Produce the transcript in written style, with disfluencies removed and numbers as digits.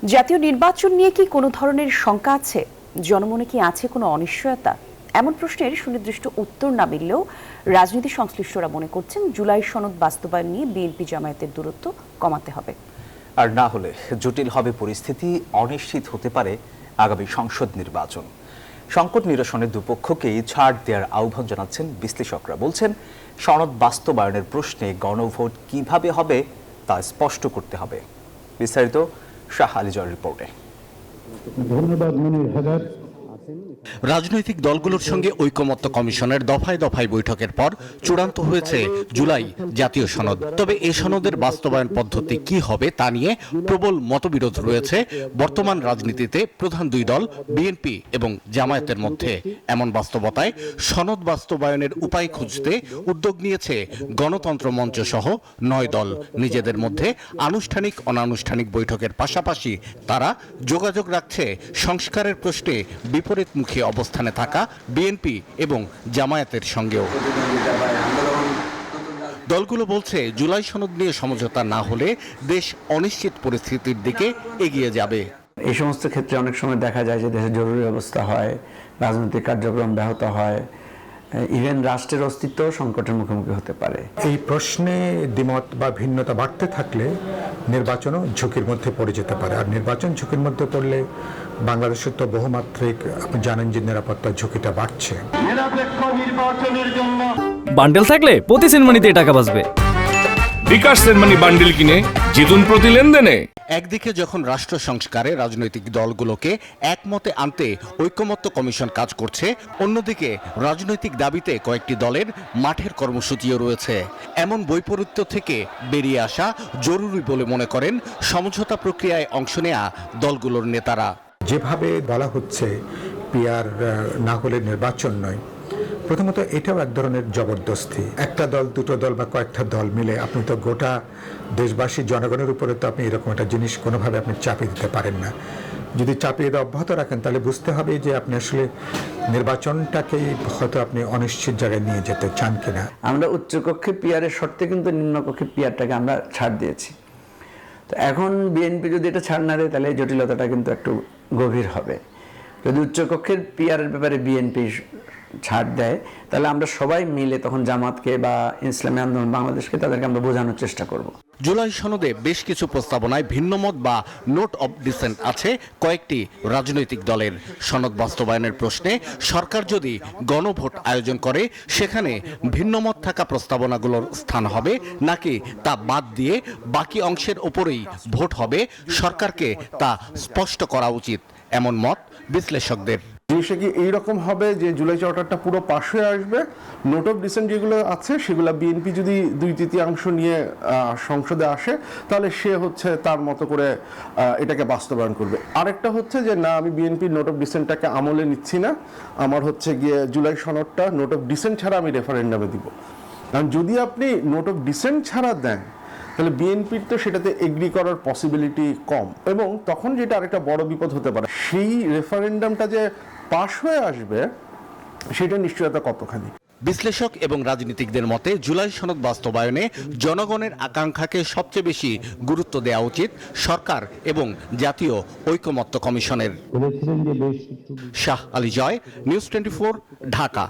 জাতীয় নির্বাচন নিয়ে কি কোনো ধরনের শঙ্কা আছে? জনমনে কি আছে কোনো অনিশ্চয়তা? এমন প্রশ্নের সুনির্দিষ্ট উত্তর না মিললেও রাজনীতি সংশ্লিষ্টরা মনে করছেন জুলাই সনদ বাস্তবায়ন নিয়ে বিএনপি জামায়াতের দূরত্ব কমাতে হবে। আর না হলে জটিল হবে পরিস্থিতি, অনিশ্চিত হতে পারে আগামী সংসদ নির্বাচন। সংকট নিরসনে দুপক্ষকেই ছাড় দেওয়ার আহ্বান জানাচ্ছেন বিশ্লেষকরা। বলছেন সনদ বাস্তবায়নের প্রশ্নে গণভোট কিভাবে হবে তা স্পষ্ট করতে হবে। বিস্তারিত শাহ আলী জয়ের রিপোর্টে। ধন্যবাদ মনির হায়দার। রাজনৈতিক দলগুলোর সঙ্গে ঐকমত্য কমিশনের দফায় দফায় বৈঠকের পর চূড়ান্ত হয়েছে জুলাই জাতীয় সনদ। তবে এ সনদের বাস্তবায়ন পদ্ধতি কি হবে তা নিয়ে প্রবল মতবিরোধ রয়েছে বর্তমান রাজনীতিতে প্রধান দুই দল বিএনপি এবং জামায়াতের মধ্যে। এমন বাস্তবতায় সনদ বাস্তবায়নের উপায় খুঁজতে উদ্যোগ নিয়েছে গণতন্ত্র মঞ্চ সহ 9 দল। নিজেদের মধ্যে আনুষ্ঠানিক অনানুষ্ঠানিক বৈঠকের পাশাপাশি তারা যোগাযোগ রাখছে সংস্কারের প্রশ্নে বিপরীতমুখী অবস্থানে থাকা বিএনপি এবং জামায়াতের সঙ্গেও। দলগুলো বলছে জুলাই সনদ নিয়ে সমঝোতা না হলে দেশ অনিশ্চিত পরিস্থিতির দিকে এগিয়ে যাবে। এই সমস্ত ক্ষেত্রে অনেক সময় দেখা যায় যে দেশে জরুরি অবস্থা হয়, রাজনৈতিক কার্যক্রম ব্যাহত হয়, ইভেন রাষ্ট্রের অস্তিত্ব সংকটের মুখোমুখি হতে পারে। এই প্রশ্নে দ্বিমত বা ভিন্নতা বাড়তে থাকলে নির্বাচনও ঝুঁকির মধ্যে পড়ে যেতে পারে। আর নির্বাচন ঝুঁকির মধ্যে পড়লে বাংলাদেশের তো বহুমাত্রিক, আপনি জানেন যে নিরাপত্তার ঝুঁকিটা বাড়ছে। বান্ডেল থাকলে প্রতি সেনমানিতে টাকা বাঁচবে। বিকাশ সেনমানি বান্ডেল কিনে জিতুন প্রতি লেনদেনে। একদিকে যখন রাষ্ট্র সংস্কারে রাজনৈতিক দলগুলোকে একমতে আনতে ঐকমত্য কমিশন কাজ করছে, অন্যদিকে রাজনৈতিক দাবিতে কয়েকটি দলের মাঠের কর্মসূচিও রয়েছে। এমন বৈপরীত্য থেকে বেরিয়ে আসা জরুরি বলে মনে করেন সমঝোতা প্রক্রিয়ায় অংশ নেয়া দলগুলোর নেতারা। যেভাবে বলা হচ্ছে পিআর না হলে নির্বাচন নয়, প্রথমত এটাও এক ধরনের জবরদস্তি। একটা দল, দুটো দল বা কয়েকটা দল মিলে আপনি তো গোটা দেশবাসী জনগণের উপরে তো আপনি এরকম একটা জিনিস কোনোভাবে আপনি চাপিয়ে দিতে পারেন না। যদি চাপিয়ে দেওয়া অব্যাহত রাখেন তাহলে বুঝতে হবে যে আপনি আসলে নির্বাচনটাকে হয়তো আপনি অনিশ্চিত জায়গায় নিয়ে যেতে চান কিনা। আমরা উচ্চকক্ষে পিআরের শর্তে কিন্তু নিম্নকক্ষে পিআরটাকে আমরা ছাড় দিয়েছি। তো এখন বিএনপি যদি এটা ছাড় না দেয় তাহলে এই জটিলতাটা কিন্তু একটু গভীর হবে। যদি উচ্চকক্ষের পিআরের ব্যাপারে বিএনপি ছাড় দেয় তাহলে আমরা সবাই মিলে তখন জামাতকে বা ইসলামী আন্দোলন বাংলাদেশকে তাদেরকে আমরা বোঝানোর চেষ্টা করব। জুলাই সনদে বেশ কিছু প্রস্তাবনায় ভিন্নমত বা নোট অব ডিসেন্ট আছে কয়েকটি রাজনৈতিক দলের। সনদ বাস্তবায়নের প্রশ্নে সরকার যদি গণভোট আয়োজন করে সেখানে ভিন্নমত থাকা প্রস্তাবনাগুলোর স্থান হবে নাকি তা বাদ দিয়ে বাকি অংশের ওপরেই ভোট হবে, সরকারকে তা স্পষ্ট করা উচিত, এমন মত বিশ্লেষকদের। জিনিসটা কি এইরকম হবে যে জুলাই চার্টারটা পুরো পাশ হয়ে আসবে, নোট অফ ডিসেন্ট যেগুলো আছে সেগুলো বিএনপি যদি 2/3 নিয়ে সংসদে আসে তাহলে সে হচ্ছে তার মতো করে এটাকে বাস্তবায়ন করবে। আরেকটা হচ্ছে যে না, আমি বিএনপির নোট অফ ডিসেন্টটাকে আমলে নিচ্ছি না, আমার হচ্ছে গিয়ে জুলাই সনদটা নোট অফ ডিসেন্ট ছাড়া আমি রেফারেন্ডামে দিব। কারণ যদি আপনি নোট অফ ডিসেন্ট ছাড়া দেন তাহলে বিএনপির তো সেটাতে এগ্রি করার পসিবিলিটি কম, এবং তখন যেটা আরেকটা বড় বিপদ হতে পারে, সেই রেফারেন্ডামটা যে পাশ হয়ে আসবে সেটা নিশ্চয়তা কতখানি। বিশ্লেষক এবং রাজনীতিকদের মতে জুলাই সনদ বাস্তবায়নে জনগণের আকাঙ্ক্ষাকে সবচেয়ে বেশি গুরুত্ব দেওয়া উচিত সরকার এবং জাতীয় ঐকমত্য কমিশনের। শাহ আলী জয়, নিউজ 24, ঢাকা।